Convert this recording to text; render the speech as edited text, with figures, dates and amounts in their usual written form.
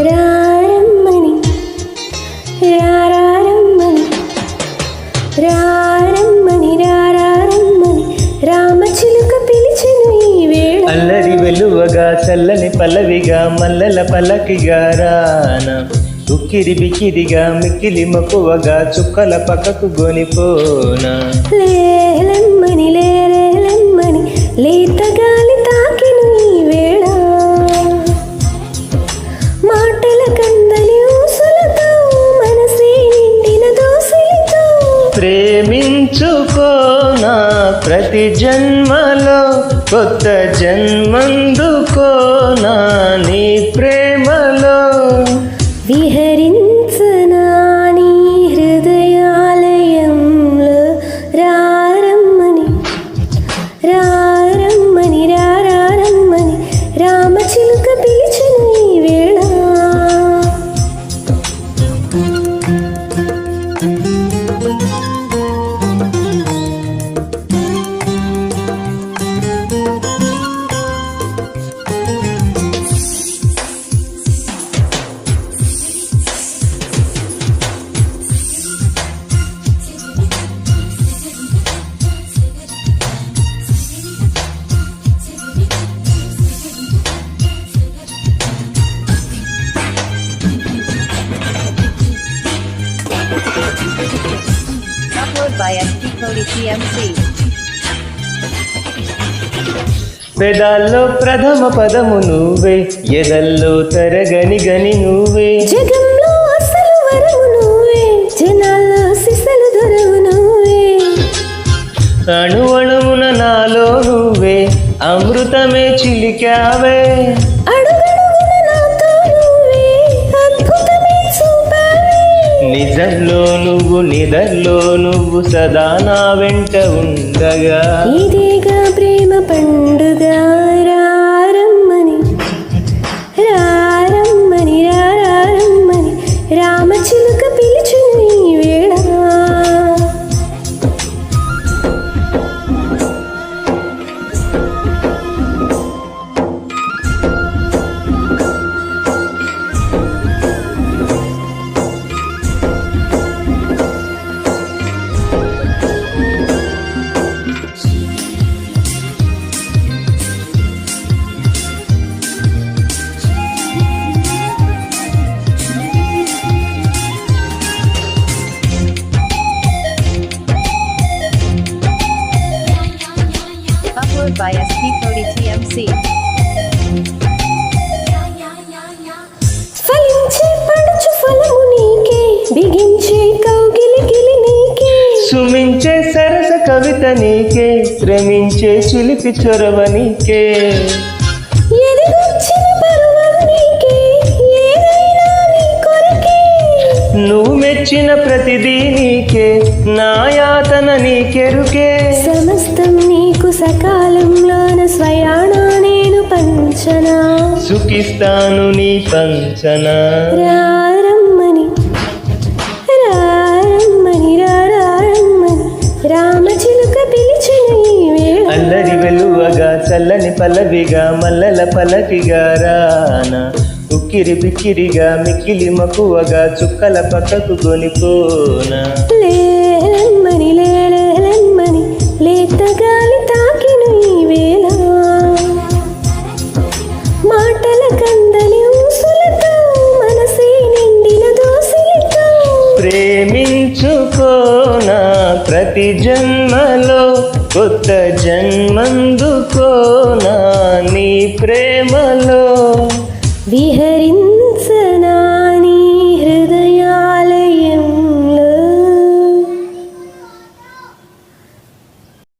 రారమ్మని రారమ్మని రారమ్మని రారమ్మని రామచిలుక పిలిచెను ఈ వేళ. అల్లరి వెలువగా చల్లని పల్లవిగా మల్లెల పల్లకిగా రాన ఉక్కిరి బిక్కిరిగా మిక్కిలి మక్కువగా చుక్కల పక్కకు గొనిపోనా. లేలమ్మని లేలమ్మని లేత గాలి తాకిను ఈ వేళ. మాటల కందని ఊసులతో మనసే నిండిన దోసిలితో ప్రేమించుకోనా ప్రతి జన్మలో కొత్త జన్మందుకోనా నీ ప్రేమలో. విహరించనా నీ హృదయాలయంలో. రారమ్మని రారమ్మని రారమ్మని రామచిలుక పిలిచెను ఈ వేళ. Upload by SP Cody TMC. పెదాల్లో ప్రథమ పదము నువ్వే ఎదల్లో తరగని గని నువ్వే. జగంలో అసలు వరము నువ్వే జనాల్లో సిసలు దొరవు నువ్వే. అణు అణువున నాలో నువ్వే అమృతమే చిలికావే. అడుగడుగున నాతో నువ్వే అద్భుతమే చూపావే. నిజంలో నువ్వు నిదర్లో నువ్వు సదా నా వెంట ఉండగా. ఇదేగా ప్రేమ పండుగ. రారమ్మని రారమ్మని రారమ్మని రామచిలుక పిలిచెను ఈ వేళ. Upload by SP Cody TMC. ఫలించే పడుచు ఫలము నీకే బిగించే కౌగిలి గిలి నీకే. సుమించే సరస కవిత నీకే శ్రమించే చిలిపి చొరవ నీకే. ఎదిగొచ్చిన పరువం నీకే ఏదైనా నీ కొరకే. నువ్వు మెచ్చిన ప్రతిదీ నీకే నా యాతన నీకెరుకే. సమస్తం నీకు సకాలంలోన స్వయానా నేను పంచనా. సుఖిస్తాను నీ పంచన. రారమ్మని రారమ్మని రారమ్మని రామచిలుక పిలిచెను ఈ వేళ. అల్లరి వెలువగా చల్లని పల్లవిగా మల్లెల పలకిగా రాన ఉక్కిరి బిక్కిరిగా మిక్కిలి మక్కువగా చుక్కల పక్కకు గొనిపోనా. లేలమ్మని లేలమ్మని లేత గాలి తాకిను ఈ వేళ. మాటల కందని ఊసులతో మనసే నిండిన దోసిలితో ప్రేమించుకోనా ప్రతి జన్మలో కొత్త జన్మందుకోనా నీ ప్రేమలో. విహరించనా